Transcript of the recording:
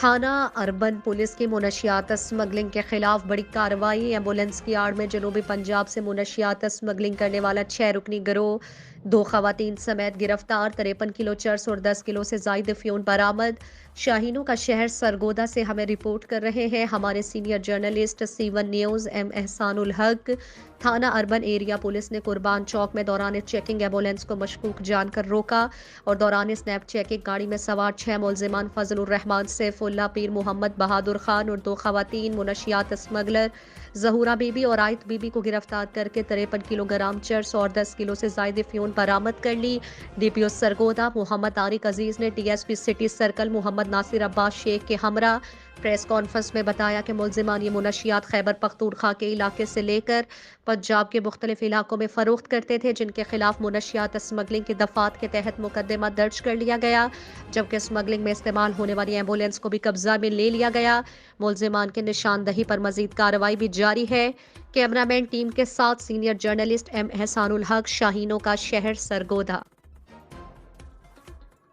تھانہ urban police کی منشیات اسمگلنگ کے خلاف بڑی کارروائی۔ ایمبولینس کی آڑ میں جنوبی پنجاب سے منشیات اسمگلنگ کرنے والا 6 رکنی گروہ، 2 خواتین سمیت گرفتار، 53 کلو چرس اور 10 کلو سے زائد افیون برآمد۔ شاہینوں کا شہر سرگودا سے ہمیں رپورٹ کر رہے ہیں ہمارے senior journalist C1 news M Ehsan ul Haq. تھانہ اربن ایریا پولیس نے قربان چوک میں دوران چیکنگ ایمبولینس کو مشکوک جان کر روکا اور دوران اسنیپ چیکنگ گاڑی میں سوار 6 ملزمان فضل الرحمان، سیف اللہ، پیر محمد، بہادر خان اور 2 خواتین منشیات اسمگلر ظہورہ بی بی اور آیت بی بی کو گرفتار کر کے 53 کلو گرام چرس اور 10 کلو سے زائد افیون برآمد کر لی۔ DPO سرگودا محمد طارق عزیز نے DSP سٹی سرکل محمد ناصر عباس شیخ کے ہمراہ پریس کانفرنس میں بتایا کہ ملزمان یہ منشیات خیبر پختونخوا کے علاقے سے لے کر پنجاب کے مختلف علاقوں میں فروخت کرتے تھے، جن کے خلاف منشیات اسمگلنگ کی دفعات کے تحت مقدمہ درج کر لیا گیا، جبکہ اسمگلنگ میں استعمال ہونے والی ایمبولینس کو بھی قبضہ میں لے لیا گیا۔ ملزمان کی نشاندہی پر مزید کارروائی بھی جاری ہے۔ کیمرہ مین ٹیم کے ساتھ سینئر جرنلسٹ ایم احسان الحق، شاہینوں کا شہر سرگودا۔